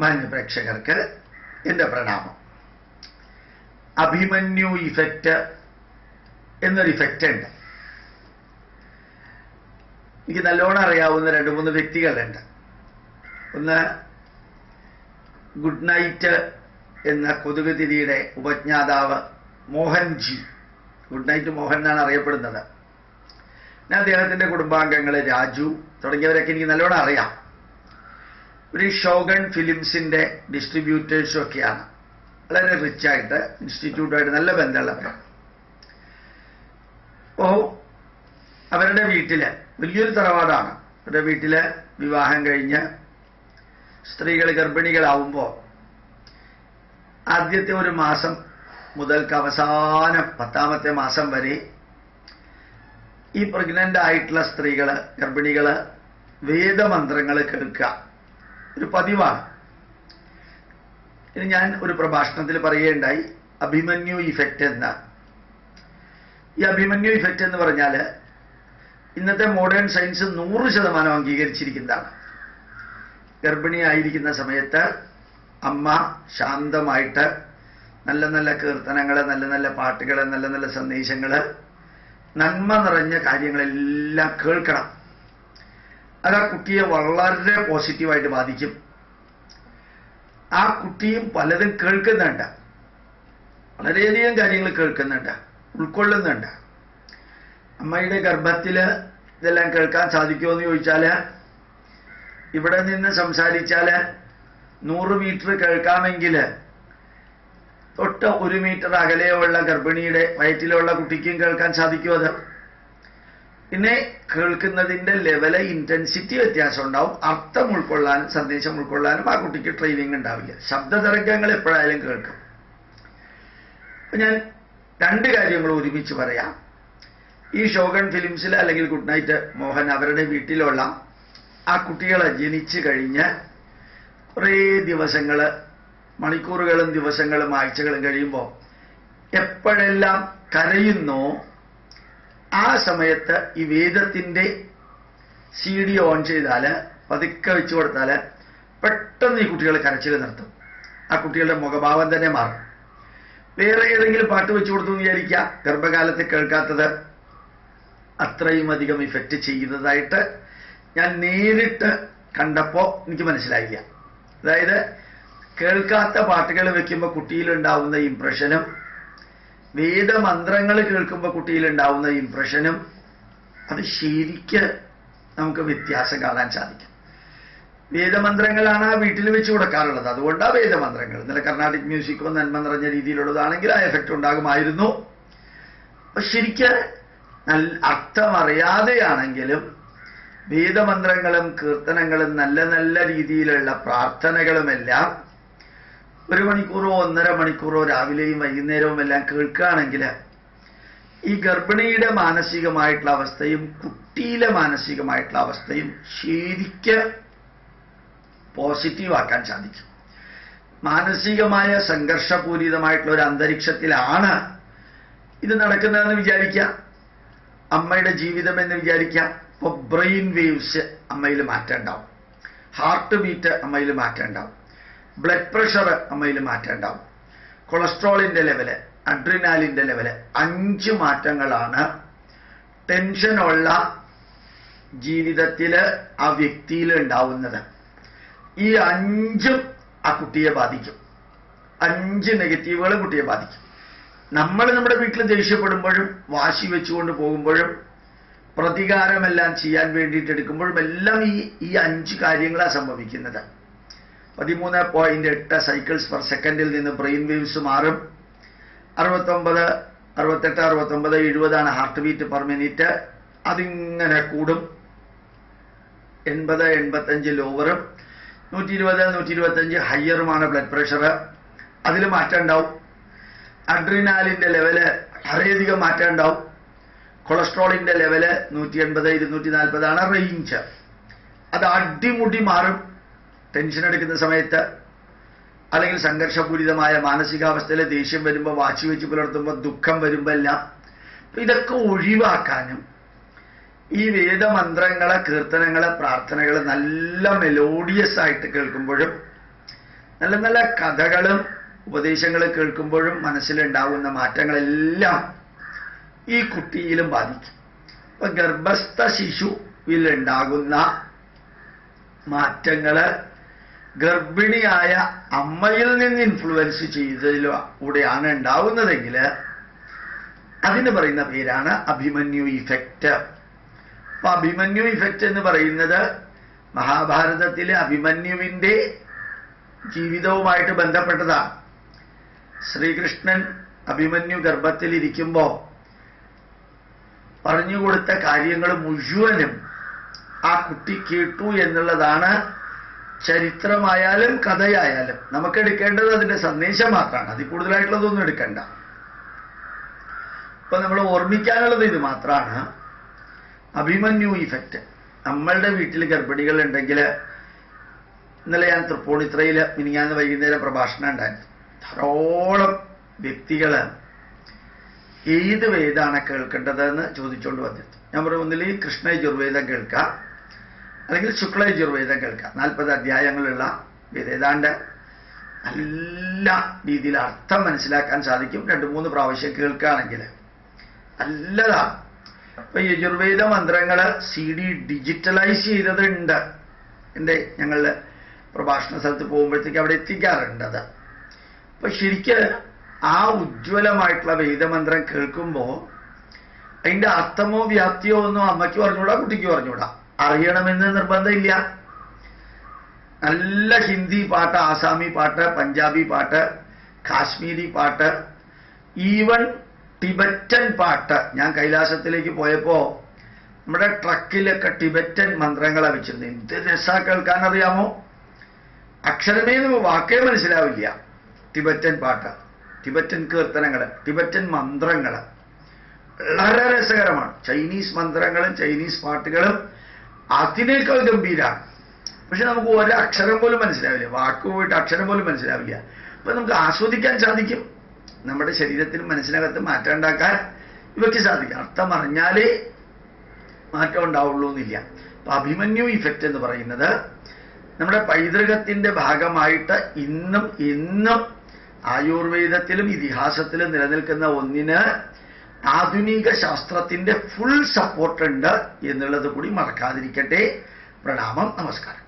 മാന്യ പ്രേക്ഷകർക്ക് എൻ്റെ പ്രണാമം. അഭിമന്യു ഇഫക്റ്റ് എന്നൊരു ഇഫക്റ്റ് ഉണ്ട്. എനിക്ക് നല്ലോണം അറിയാവുന്ന 2-3 വ്യക്തികളുണ്ട്. ഒന്ന് ഗുഡ് നൈറ്റ് എന്ന കൊതുക് തിരിയുടെ ഉപജ്ഞാതാവ് മോഹൻജി, ഗുഡ് നൈറ്റ് മോഹൻ എന്നാണ് അറിയപ്പെടുന്നത്. പിന്നെ അദ്ദേഹത്തിൻ്റെ കുടുംബാംഗങ്ങൾ രാജു തുടങ്ങിയവരൊക്കെ എനിക്ക് നല്ലോണം അറിയാം. ഒരു ഷോഗൺ ഫിലിംസിൻ്റെ ഡിസ്ട്രിബ്യൂട്ടേഴ്സും ഒക്കെയാണ്. വളരെ റിച്ചായിട്ട് ഇൻസ്റ്റിറ്റ്യൂട്ടുമായിട്ട് നല്ല ബന്ധമുള്ളവരാണ്. അപ്പോൾ അവരുടെ വീട്ടിൽ വലിയൊരു തറവാടാണ്. അവരുടെ വീട്ടിൽ വിവാഹം കഴിഞ്ഞ് സ്ത്രീകൾ ഗർഭിണികളാവുമ്പോൾ ആദ്യത്തെ ഒരു മാസം മുതൽക്ക് അവസാനം 10ാമത്തെ മാസം വരെ ഈ പ്രഗ്നൻ്റ് ആയിട്ടുള്ള സ്ത്രീകൾ, ഗർഭിണികൾ വേദമന്ത്രങ്ങൾ കേൾക്കുക ഒരു പതിവാണ്. ഇനി ഞാൻ ഒരു പ്രഭാഷണത്തിൽ പറയുകയുണ്ടായി അഭിമന്യു ഇഫക്റ്റ് എന്ന. ഈ അഭിമന്യു ഇഫക്റ്റ് എന്ന് പറഞ്ഞാൽ ഇന്നത്തെ മോഡേൺ സയൻസ് 100% അംഗീകരിച്ചിരിക്കുന്നതാണ്. ഗർഭിണിയായിരിക്കുന്ന സമയത്ത് അമ്മ ശാന്തമായിട്ട് നല്ല നല്ല കീർത്തനങ്ങൾ, നല്ല നല്ല പാട്ടുകൾ, നല്ല നല്ല സന്ദേശങ്ങൾ, നന്മ നിറഞ്ഞ കാര്യങ്ങളെല്ലാം കേൾക്കണം. അത് ആ കുട്ടിയെ വളരെ പോസിറ്റീവായിട്ട് ബാധിക്കും. ആ കുട്ടിയും പലതും കേൾക്കുന്നുണ്ട്, വളരെയധികം കാര്യങ്ങൾ കേൾക്കുന്നുണ്ട്, ഉൾക്കൊള്ളുന്നുണ്ട്. അമ്മയുടെ ഗർഭത്തിൽ ഇതെല്ലാം കേൾക്കാൻ സാധിക്കുമോ എന്ന് ചോദിച്ചാൽ, ഇവിടെ നിന്ന് സംസാരിച്ചാൽ 100 മീറ്റർ കേൾക്കാമെങ്കിൽ തൊട്ട് 1 മീറ്റർ അകലെയുള്ള ഗർഭിണിയുടെ വയറ്റിലുള്ള കുട്ടിക്കും കേൾക്കാൻ സാധിക്കും. അത് പിന്നെ കേൾക്കുന്നതിൻ്റെ ലെവല്, ഇൻറ്റൻസിറ്റി വ്യത്യാസം ഉണ്ടാവും. അർത്ഥം ഉൾക്കൊള്ളാനും സന്ദേശം ഉൾക്കൊള്ളാനും ആ കുട്ടിക്ക് ട്രെയിനിങ് ഉണ്ടാവില്ല. ശബ്ദതരംഗങ്ങൾ എപ്പോഴായാലും കേൾക്കും. അപ്പം ഞാൻ 2 കാര്യങ്ങൾ ഒരുമിച്ച് പറയാം. ഈ ഷോഗൺ ഫിലിംസിൽ അല്ലെങ്കിൽ ഗുഡ് നൈറ്റ് മോഹൻ അവരുടെ വീട്ടിലുള്ള ആ കുട്ടികളെ ജനിച്ചു കഴിഞ്ഞ് കുറേ ദിവസങ്ങൾ, മണിക്കൂറുകളും ദിവസങ്ങളും ആഴ്ചകളും കഴിയുമ്പോൾ എപ്പോഴെല്ലാം കരയുന്നോ ആ സമയത്ത് ഈ വേദത്തിൻ്റെ CD ഓൺ ചെയ്താൽ, പതുക്കെ വെച്ചു കൊടുത്താൽ പെട്ടെന്ന് ഈ കുട്ടികൾ കരച്ചിൽ നിർത്തും. ആ കുട്ടികളുടെ മുഖഭാവം തന്നെ മാറും. വേറെ ഏതെങ്കിലും പാട്ട് വെച്ചു കൊടുത്തു എന്ന് വിചാരിക്കുക, ഗർഭകാലത്ത് കേൾക്കാത്തത് അത്രയും അധികം ഇഫക്റ്റ് ചെയ്യുന്നതായിട്ട് ഞാൻ നേരിട്ട് കണ്ടപ്പോൾ എനിക്ക് മനസ്സിലായില്ല. അതായത് കേൾക്കാത്ത പാട്ടുകൾ വെക്കുമ്പോൾ കുട്ടിയിലുണ്ടാവുന്ന ഇംപ്രഷനും വേദമന്ത്രങ്ങൾ കേൾക്കുമ്പോൾ കുട്ടിയിലുണ്ടാവുന്ന ഇംപ്രഷനും അത് ശരിക്ക് നമുക്ക് വ്യത്യാസം കാണാൻ സാധിക്കും. വേദമന്ത്രങ്ങളാണ് ആ വീട്ടിൽ വെച്ച് കൊടുക്കാറുള്ളത്, അതുകൊണ്ടാണ് വേദമന്ത്രങ്ങൾ. ഇന്നലെ കർണാട്ടിക് മ്യൂസിക്കോ നന്മ നിറഞ്ഞ രീതിയിലുള്ളതാണെങ്കിൽ ആ എഫക്റ്റ് ഉണ്ടാകുമായിരുന്നു. അപ്പൊ ശരിക്ക് നല്ല അർത്ഥമറിയാതെയാണെങ്കിലും വേദമന്ത്രങ്ങളും കീർത്തനങ്ങളും നല്ല നല്ല രീതിയിലുള്ള പ്രാർത്ഥനകളുമെല്ലാം 1 മണിക്കൂറോ 1.5 മണിക്കൂറോ രാവിലെയും വൈകുന്നേരവും എല്ലാം കേൾക്കുകയാണെങ്കിൽ ഈ ഗർഭിണിയുടെ മാനസികമായിട്ടുള്ള അവസ്ഥയും കുട്ടിയിലെ മാനസികമായിട്ടുള്ള അവസ്ഥയും ശരിക്ക് പോസിറ്റീവാക്കാൻ സാധിക്കും. മാനസികമായ സംഘർഷപൂരിതമായിട്ടുള്ള ഒരു അന്തരീക്ഷത്തിലാണ് ഇത് നടക്കുന്നതെന്ന് വിചാരിക്കാം. അമ്മയുടെ ജീവിതം എന്ന് വിചാരിക്കാം. ഇപ്പോൾ ബ്രെയിൻ വേവ്സ് അമ്മയിൽ മാറ്റം ഉണ്ടാവും, ഹാർട്ട് ബീറ്റ് അമ്മയിൽ മാറ്റം ഉണ്ടാവും, ബ്ലഡ് പ്രഷർ അമ്മയിൽ മാറ്റം ഉണ്ടാവും, കൊളസ്ട്രോളിൻ്റെ ലെവല്, അഡ്രിനാലിൻ്റെ ലെവല്. 5 മാറ്റങ്ങളാണ് ടെൻഷനുള്ള ജീവിതത്തിൽ ആ വ്യക്തിയിൽ ഉണ്ടാവുന്നത്. ഈ 5ഉം ആ കുട്ടിയെ ബാധിക്കും. 5 നെഗറ്റീവുകളും കുട്ടിയെ ബാധിക്കും. നമ്മൾ നമ്മുടെ വീട്ടിൽ ദേഷ്യപ്പെടുമ്പോഴും വാശി വെച്ചുകൊണ്ട് പോകുമ്പോഴും പ്രതികാരമെല്ലാം ചെയ്യാൻ വേണ്ടിയിട്ട് എടുക്കുമ്പോഴും എല്ലാം ഈ 5 കാര്യങ്ങളാണ് സംഭവിക്കുന്നത്. 13.8 സൈക്കിൾസ് പെർ സെക്കൻഡിൽ നിന്ന് ബ്രെയിൻ വേവ്സ് മാറും. 69, 68, 69, 70 ഹാർട്ട് ബീറ്റ് പെർ മിനിറ്റ്. അതിങ്ങനെ കൂടും. 80, 85 ലോവറും, 120, 125 ഹയറുമാണ് ബ്ലഡ് പ്രഷർ. അതിൽ മാറ്റം ഉണ്ടാവും. അഡ്രിനാലിൻ്റെ ലെവല് വളരെയധികം മാറ്റം ഉണ്ടാവും. കൊളസ്ട്രോളിൻ്റെ ലെവല് 180, 240 റേഞ്ച്. അത് അടിമുടി മാറും ടെൻഷൻ എടുക്കുന്ന സമയത്ത്, അല്ലെങ്കിൽ സംഘർഷപൂരിതമായ മാനസികാവസ്ഥയിൽ ദേഷ്യം വരുമ്പോൾ, വാശി വെച്ച് പുലർത്തുമ്പോൾ, ദുഃഖം വരുമ്പോൾ എല്ലാം. ഇതൊക്കെ ഒഴിവാക്കാനും ഈ വേദമന്ത്രങ്ങളെ, കീർത്തനങ്ങളെ, പ്രാർത്ഥനകളെ നല്ല മെലോഡിയസ് ആയിട്ട് കേൾക്കുമ്പോഴും നല്ല നല്ല കഥകളും ഉപദേശങ്ങളും കേൾക്കുമ്പോഴും മനസ്സിലുണ്ടാകുന്ന മാറ്റങ്ങളെല്ലാം ഈ കുട്ടിയിലും ബാധിക്കും. ഇപ്പൊ ഗർഭസ്ഥ ശിശുവിൽ ഉണ്ടാകുന്ന മാറ്റങ്ങള് ഗർഭിണിയായ അമ്മയിൽ നിന്ന് ഇൻഫ്ലുവൻസ് ചെയ്തതിലൂടെയാണ് ഉണ്ടാവുന്നതെങ്കിൽ അതിന് പറയുന്ന പേരാണ് അഭിമന്യു ഇഫക്റ്റ്. അപ്പൊ അഭിമന്യു ഇഫക്റ്റ് എന്ന് പറയുന്നത് മഹാഭാരതത്തിലെ അഭിമന്യുവിന്റെ ജീവിതവുമായിട്ട് ബന്ധപ്പെട്ടതാണ്. ശ്രീകൃഷ്ണൻ അഭിമന്യു ഗർഭത്തിലിരിക്കുമ്പോ പറഞ്ഞുകൊടുത്ത കാര്യങ്ങൾ മുഴുവനും ആ കുട്ടി കേട്ടു എന്നുള്ളതാണ് ചരിത്രമായാലും കഥയായാലും നമുക്ക് എടുക്കേണ്ടത് അതിന്റെ സന്ദേശം മാത്രമാണ്. അതിൽ കൂടുതലായിട്ടുള്ളതൊന്നും എടുക്കണ്ട. ഇപ്പൊ നമ്മൾ ഓർമ്മിക്കാനുള്ളത് ഇത് മാത്രമാണ്, അഭിമന്യു ഇഫക്റ്റ്. നമ്മളുടെ വീട്ടിൽ ഗർഭിണികൾ ഉണ്ടെങ്കിൽ, ഇന്നലെ ഞാൻ തൃപ്പൂണിത്തുറയിൽ മിനിഞ്ഞാന്ന് വൈകുന്നേരം പ്രഭാഷണം ഉണ്ടായിരുന്നു. ധാരാളം വ്യക്തികള് ഏത് വേദമാണ് കേൾക്കേണ്ടതെന്ന് ചോദിച്ചുകൊണ്ട് വന്നിരുന്നു. ഞാൻ പറഞ്ഞു, ഒന്നിൽ കൃഷ്ണ യജുർവേദം കേൾക്കാം, അല്ലെങ്കിൽ ശുക്ല യജുർവേദം കേൾക്കാം. 40 അധ്യായങ്ങളുള്ള വേദം, ഏതാണ്ട് നല്ല രീതിയിൽ അർത്ഥം മനസ്സിലാക്കാൻ സാധിക്കും 2-3 പ്രാവശ്യം കേൾക്കുകയാണെങ്കിൽ. നല്ലതാണ്. ഇപ്പൊ യജുർവേദ മന്ത്രങ്ങള് CD ഡിജിറ്റലൈസ് ചെയ്തതുണ്ട്. ഞങ്ങളുടെ പ്രഭാഷണ സ്ഥലത്ത് പോകുമ്പോഴത്തേക്ക് അവിടെ എത്തിക്കാറുണ്ട് അത്. അപ്പൊ ശരിക്ക് ആ ഉജ്ജ്വലമായിട്ടുള്ള വേദമന്ത്രം കേൾക്കുമ്പോൾ അതിന്റെ അർത്ഥമോ വ്യാപ്തിയോ ഒന്നും അമ്മയ്ക്ക് പറഞ്ഞുകൂടാ, കുട്ടിക്ക് പറഞ്ഞുകൂടാ. അറിയണമെന്ന് നിർബന്ധമില്ല. നല്ല ഹിന്ദി പാട്ട്, ആസാമി പാട്ട്, പഞ്ചാബി പാട്ട്, കാശ്മീരി പാട്ട്, ഈവൻ ടിബറ്റൻ പാട്ട്. ഞാൻ കൈലാസത്തിലേക്ക് പോയപ്പോ നമ്മുടെ ട്രക്കിലൊക്കെ ടിബറ്റൻ മന്ത്രങ്ങളെ വെച്ചിരുന്നു. എന്ത് രസാ കേൾക്കാൻ അറിയാമോ? അക്ഷരമേ വാക്കേ മനസ്സിലാവില്ല. ടിബറ്റൻ പാട്ട്, ടിബറ്റൻ കീർത്തനങ്ങള്, ടിബറ്റൻ മന്ത്രങ്ങള് വളരെ രസകരമാണ്. ചൈനീസ് മന്ത്രങ്ങളും ചൈനീസ് പാട്ടുകളും അതിനേക്കാൾ ഗംഭീരാണ്. പക്ഷെ നമുക്ക് ഒരക്ഷരം പോലും മനസ്സിലാവില്ല, വാക്ക് പോയിട്ട് അക്ഷരം പോലും മനസ്സിലാവില്ല. അപ്പൊ നമുക്ക് ആസ്വദിക്കാൻ സാധിക്കും. നമ്മുടെ ശരീരത്തിന് മനസ്സിനകത്ത് മാറ്റം ഉണ്ടാക്കാൻ ഇവയ്ക്ക് സാധിക്കും. അർത്ഥം അറിഞ്ഞാലേ മാറ്റം ഉണ്ടാവുള്ളൂ എന്നില്ല. അപ്പൊ അഭിമന്യു ഇഫക്റ്റ് എന്ന് പറയുന്നത് നമ്മുടെ പൈതൃകത്തിന്റെ ഭാഗമായിട്ട് ഇന്നും എന്നും ആയുർവേദത്തിലും ഇതിഹാസത്തിലും നിലനിൽക്കുന്ന ഒന്നിന് ആധുനിക ശാസ്ത്രത്തിന്റെ ഫുൾ സപ്പോർട്ട് ഉണ്ട് എന്നുള്ളത് കൂടി മറക്കാതിരിക്കട്ടെ. പ്രണാമം, നമസ്കാരം.